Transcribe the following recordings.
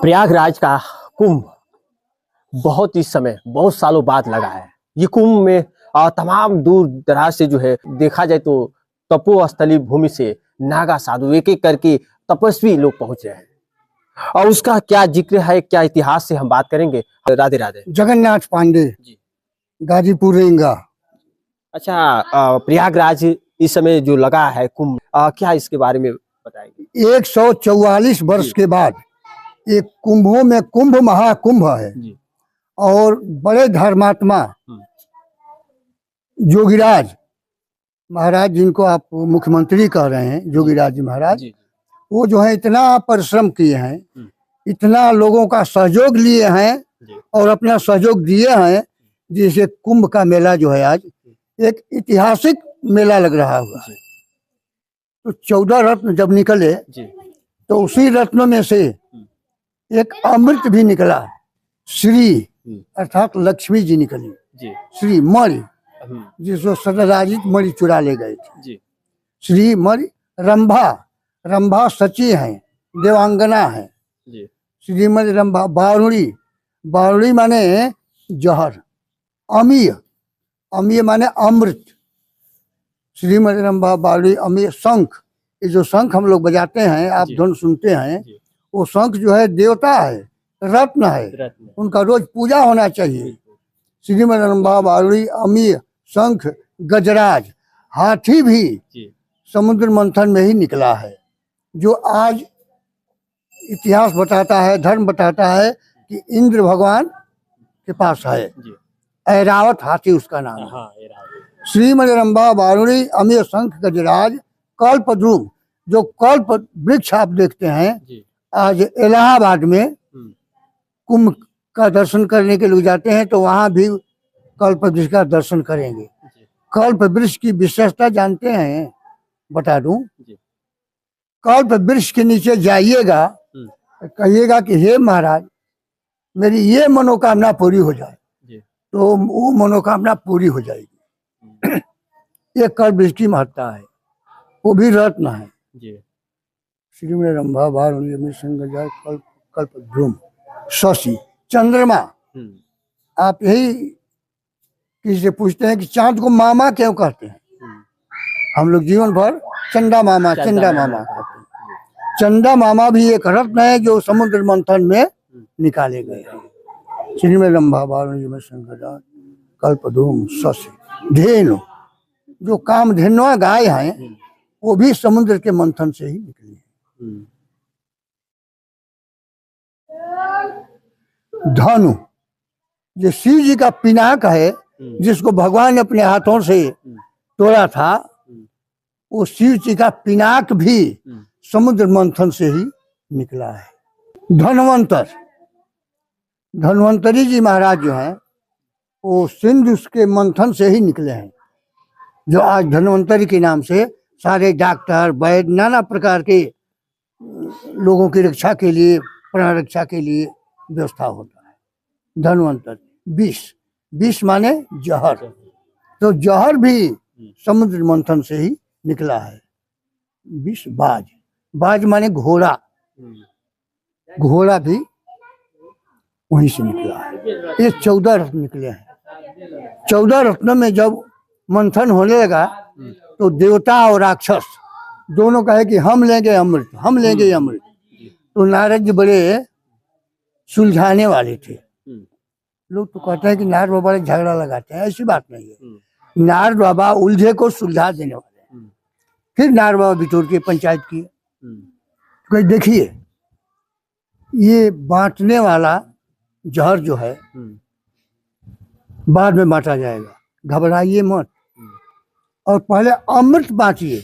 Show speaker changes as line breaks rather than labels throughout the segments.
प्रयागराज का कुंभ बहुत इस समय बहुत सालों बाद लगा है। ये कुंभ में तमाम दूर दराज से जो है देखा जाए तो तपोस्थली भूमि से नागा साधु एक एक करके तपस्वी लोग पहुंच रहे हैं और उसका क्या जिक्र है, क्या इतिहास से हम बात करेंगे। राधे राधे।
जगन्नाथ पांडे
जी।
गाजीपुर रेंगा।
अच्छा, प्रयागराज इस समय जो लगा है कुंभ, क्या इसके बारे में बताएंगे।
144 वर्ष के बाद एक कुंभों में कुंभ महाकुंभ है
जी।
और बड़े धर्मात्मा जोगीराज महाराज, जिनको आप मुख्यमंत्री कह रहे हैं, जोगीराज जी महाराज
जी।
वो जो है इतना परिश्रम किए हैं, इतना लोगों का सहयोग लिए हैं और अपना सहयोग दिए हैं, जिसे कुंभ का मेला जो है आज एक ऐतिहासिक मेला लग रहा हुआ है। तो 14 रत्न जब निकले तो उसी रत्नों में से एक अमृत भी निकला। श्री अर्थात लक्ष्मी जी निकली। श्री मणि, जिसको सदाजित मणि चुरा ले गए थे। श्री मणि रंभा, रंभा सची है, देवांगना है। श्रीमती रंभा बारुणी, बारुणी माने जहर। अमीय, अमीय माने अमृत। श्रीमती रंभा बारुणी अमीय। शंख, ये जो शंख हम लोग बजाते हैं, आप धुन सुनते हैं, वो शंख जो है देवता है, रत्न है, उनका रोज पूजा होना चाहिए। श्रीमती रंभा बारुणी अमीय शंख गजराज। हाथी भी समुद्र मंथन में ही निकला है, जो आज इतिहास बताता है, धर्म बताता है कि इंद्र भगवान के पास है। ऐरावत हाथी उसका नाम है। श्रीमती रंभा बारुणी अमीय शंख गजराज कल्पद्रुम, जो कल्प वृक्ष आप देखते हैं, आज इलाहाबाद में कुंभ का दर्शन करने के लोग जाते हैं तो वहां भी कल्प वृक्ष का दर्शन करेंगे। कल्प वृक्ष की विशेषता जानते हैं, बता दूं। कल्प वृक्ष के नीचे जाइएगा, कहिएगा कि हे महाराज मेरी ये मनोकामना पूरी हो जाए, तो वो मनोकामना पूरी हो जाएगी। ये कल्प वृक्ष की महत्ता है, वो भी रत्न है। श्रीमती रंभा बारुणी कल्प कल्पद्रुम। शशि चंद्रमा, आप यही किसी से पूछते हैं कि चांद को मामा क्यों कहते हैं, हम लोग जीवन भर चंदा मामा चंदा मामा कहते हैं। चंदा मामा भी एक रत्न है जो समुद्र मंथन में निकाले गए हैं। श्रीमती रंभा बारुणी कल्पद्रुम। शशि धेनु, जो कामधेनु गाय हैं, वो भी समुद्र के मंथन से ही निकली है। धनु, जो शिव जी का पिनाक है, जिसको भगवान ने अपने हाथों से तोड़ा था, वो शिव जी का पिनाक भी समुद्र मंथन से ही निकला है। धनवंतर, धन्वंतरी जी महाराज जो हैं, वो सिंधु के मंथन से ही निकले हैं, जो आज धन्वंतरी के नाम से सारे डॉक्टर वैद्य नाना प्रकार के लोगों की रक्षा के लिए, प्राण रक्षा के लिए व्यवस्था होता है। धन्वंतर। विष, विष माने जहर, तो जहर भी समुद्र मंथन से ही निकला है। विष। बाज, बाज माने घोड़ा, घोड़ा भी वहीं से निकला है। ये 14 रत्न निकले हैं। 14 रत्नों में जब मंथन होने लगा तो देवता और राक्षस दोनों कहे कि हम लेंगे अमृत, हम लेंगे अमृत। तो नारद जी बड़े सुलझाने वाले थे। लोग तो कहते हैं कि नारद बाबा झगड़ा लगाते हैं, ऐसी बात नहीं है। नारद बाबा उलझे को सुलझा देने वाले हैं। फिर नारद बाबा बिटोर के पंचायत किए, तो देखिए ये बांटने वाला जहर जो है बाद में बांटा जाएगा, घबराइए मत, और पहले अमृत बांटिए।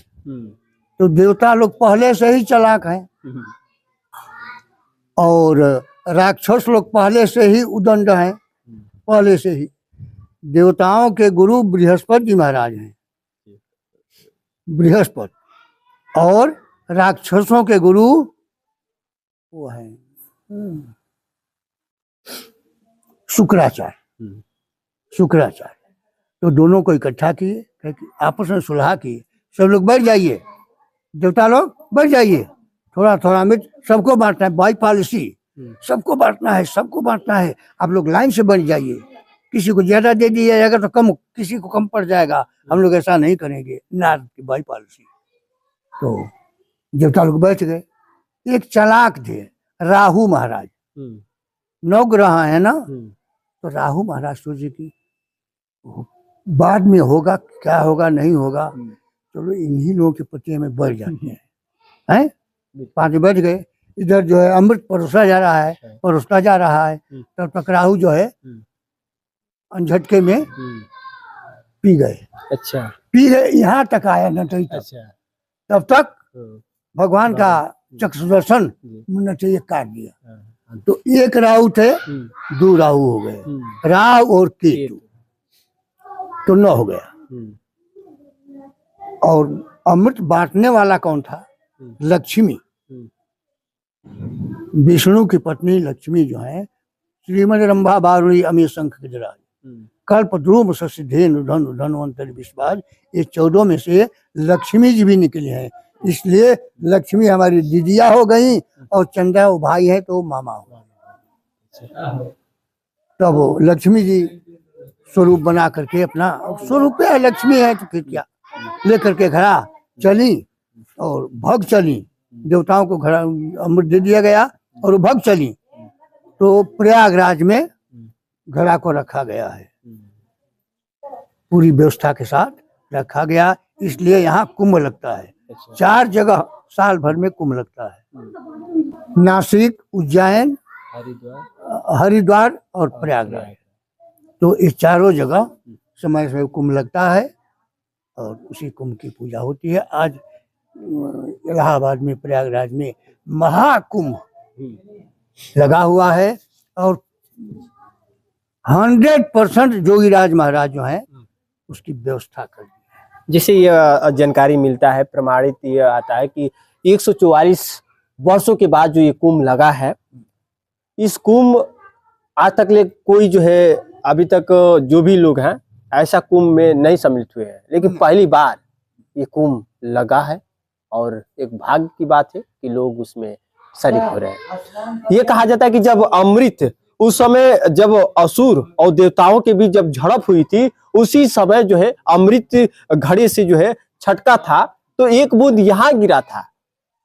तो देवता लोग पहले से ही चालाक हैं और राक्षस लोग पहले से ही उदंड हैं, पहले से ही। देवताओं के गुरु बृहस्पति जी महाराज हैं, बृहस्पति, और राक्षसों के गुरु वो हैं शुक्राचार्य। शुक्राचार्य तो दोनों को इकट्ठा किए, आपस में सुलह किए, सब लोग बैठ जाइए, देवता लोग बैठ जाइए, थोड़ा थोड़ा अमृत सबको बांटना है, बाई पॉलिसी। सबको बांटना है, सबको बांटना है, आप लोग लाइन से बन जाइए, किसी को ज्यादा दे दिया जाएगा तो कम, किसी को कम पड़ जाएगा, हम लोग ऐसा नहीं करेंगे। नारद की बाई पॉलिसी। तो देवता लोग बैठ गए। एक चालाक थे राहु महाराज, नौ ग्रह है ना, तो राहु महाराज सोचे कि बाद में होगा, क्या होगा नहीं होगा, चलो इन्हीं लोगों के प्रति हमें बढ़ जाते हैं। 5 बैठ गए। इधर जो है अमृत परोसा जा रहा है, परोसता जा रहा है, तब तक राहु जो है झटके में पी गए।
अच्छा,
पी गए, यहाँ तक आया नटई तक।
अच्छा,
तब तक भगवान का चक्षु दर्शन नटैया काट दिया। तो एक राहु थे, 2 राहु हो गए, राहु और केतु, तो 9 हो गया। और अमृत बांटने वाला कौन था? लक्ष्मी। विष्णु की पत्नी लक्ष्मी जो है, श्रीमद रंभा बारुणी अमी शंख गजराज, कल्प ध्रुव ससिधेनु धनु धन्वंतरि विश्वाज, ये 14 में से लक्ष्मी जी भी निकले हैं। इसलिए लक्ष्मी हमारी दीदिया हो गई, और चंद्रा वो भाई है तो मामा हो। तब वो लक्ष्मी जी स्वरूप बना करके, अपना स्वरूप है लक्ष्मी है तो फिर क्या, लेकर के घड़ा चली और भग चली। देवताओं को घड़ा अमृत दे दिया गया और वो भग चली। तो प्रयागराज में घड़ा को रखा गया है, पूरी व्यवस्था के साथ रखा गया। इसलिए यहाँ कुंभ लगता है। 4 जगह साल भर में कुंभ लगता है, नासिक, उज्जैन, हरिद्वार और प्रयागराज। तो इस चारों जगह समय से कुंभ लगता है और उसी कुंभ की पूजा होती है। आज इलाहाबाद में, प्रयागराज में महाकुंभ लगा हुआ है और 100% जोगीराज महाराज जो है उसकी व्यवस्था कर दी है।
जिसे यह जानकारी मिलता है, प्रमाणित ये आता है कि 144 वर्षों के बाद जो ये कुंभ लगा है, इस कुंभ आज तक ले कोई जो है, अभी तक जो भी लोग हैं ऐसा कुंभ में नहीं सम्मिलित हुए हैं, लेकिन पहली बार ये कुंभ लगा है और एक भाग्य की बात है कि लोग उसमें शरीक हो रहे हैं। ये कहा जाता है कि जब अमृत, उस समय जब असुर और देवताओं के बीच जब झड़प हुई थी, उसी समय जो है अमृत घड़े से जो है छटका था, तो एक बूंद यहाँ गिरा था,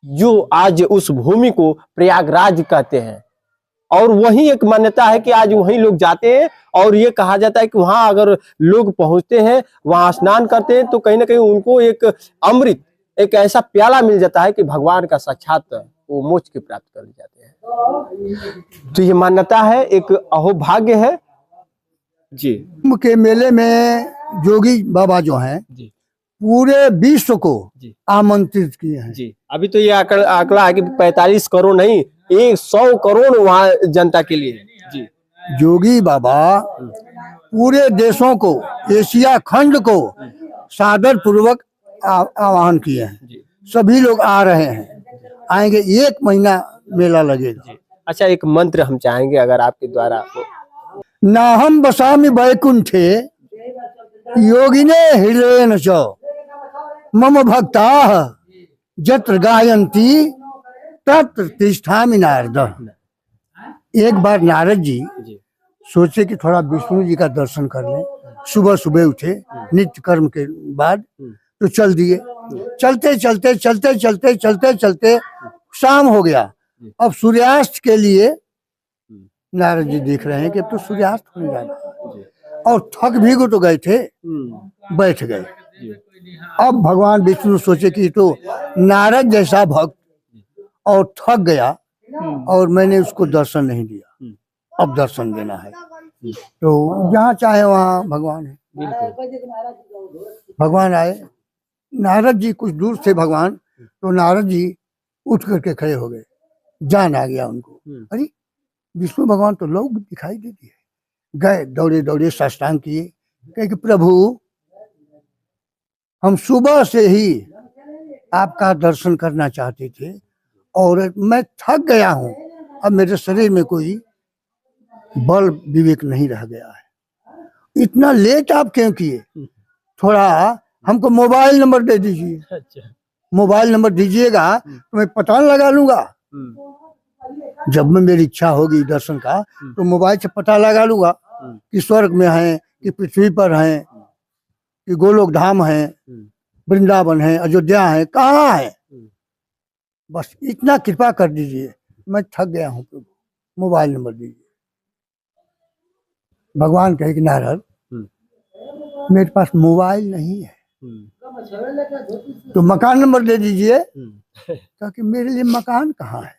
जो आज उस भूमि को प्रयागराज कहते हैं। और वही एक मान्यता है कि आज वहीं लोग जाते हैं, और ये कहा जाता है कि वहां अगर लोग पहुंचते हैं, वहां स्नान करते हैं, तो कहीं ना कहीं उनको एक अमृत, एक ऐसा प्याला मिल जाता है कि भगवान का साक्षात वो मोक्ष की प्राप्त कर जाते हैं। तो ये मान्यता है, एक अहोभाग्य है जी।
कुंभ के मेले में जोगी बाबा जो हैं
जी,
पूरे विश्व को
जी
आमंत्रित किए हैं।
जी। अभी तो ये आंकड़ा है कि 45 करोड़ नहीं, 100 करोड़ वहाँ जनता के लिए जी।
जोगी बाबा पूरे देशों को, एशिया खंड को सादर पूर्वक आह्वान किए हैं। सभी लोग आ रहे हैं, आएंगे। 1 महीना मेला लगेगा।
अच्छा, एक मंत्र हम चाहेंगे अगर आपके द्वारा।
नाहम बसामि वैकुंठे योगिने हृदयेन च मम भक्ताः यत्र गायन्ति तत्र तिष्ठामि नारद। एक बार नारद जी सोचे कि थोड़ा विष्णु जी का दर्शन कर लें। सुबह सुबह उठे, नित्य कर्म के बाद, तो चल दिए। चलते चलते चलते चलते चलते चलते शाम हो गया। अब सूर्यास्त के लिए नारद जी देख रहे हैं कि अब तो सूर्यास्त होने जाना है, और थक भी तो गए थे, बैठ गए। अब भगवान विष्णु सोचे कि तो नारद जैसा भक्त और थक गया और मैंने उसको दर्शन नहीं दिया, अब दर्शन देना है। तो जहाँ चाहे वहाँ भगवान है। भगवान आए, नारद जी कुछ दूर से भगवान, तो नारद जी उठ करके खड़े हो गए, जान आ गया उनको। अरे विष्णु भगवान तो लोग दिखाई देती है। गए, दौड़े दौड़े साष्टांग किए, कहे कि प्रभु हम सुबह से ही आपका दर्शन करना चाहते थे और मैं थक गया हूँ, अब मेरे शरीर में कोई बल विवेक नहीं रह गया है। इतना लेट आप क्यों किए? थोड़ा हमको मोबाइल नंबर दे दीजिए। मोबाइल नंबर दीजिएगा तो मैं पता लगा लूंगा। जब में मेरी इच्छा होगी दर्शन का तो मोबाइल से पता लगा लूंगा कि स्वर्ग में है कि पृथ्वी पर है कि गोलोक धाम है, वृंदावन है, अयोध्या है, कहाँ है। बस इतना कृपा कर दीजिए, मैं थक गया हूँ प्रभु, मोबाइल नंबर दीजिए। भगवान कहे कि नारद मेरे पास मोबाइल नहीं है तो मकान नंबर दे दीजिए, ताकि मेरे लिए मकान कहाँ है।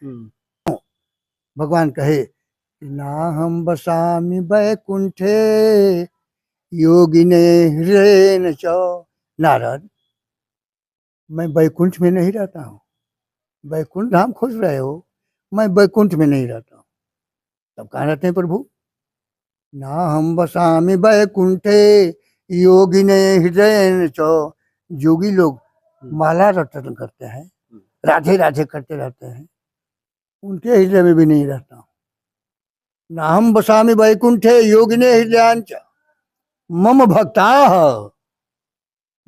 भगवान कहे कि ना हम बसामि वैकुंठे योगिने हृदयेन च। नारद मैं वैकुंठ में नहीं रहता हूँ, वैकुंठ धाम खोज रहे हो, मैं वैकुंठ में नहीं रहता हूँ। तब कहाँ रहते हैं प्रभु? ना हम बसामि वैकुंठे योगिने हृदयेन च। योगी लोग माला रटन करते हैं, राधे राधे करते रहते हैं, उनके हृदय में भी नहीं रहता हूँ। ना हम बसामि वैकुंठे योगिने हृदयांच मम भक्ताः।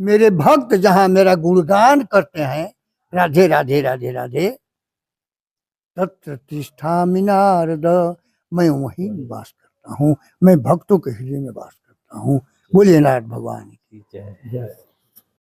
मेरे भक्त जहाँ मेरा गुणगान करते हैं, राधे राधे राधे राधे, तत्र तिष्ठामि नारद, मैं वहीं वास करता हूँ, मैं भक्तों के हृदय में वास करता हूँ। बोलिए नारद भगवान की जय।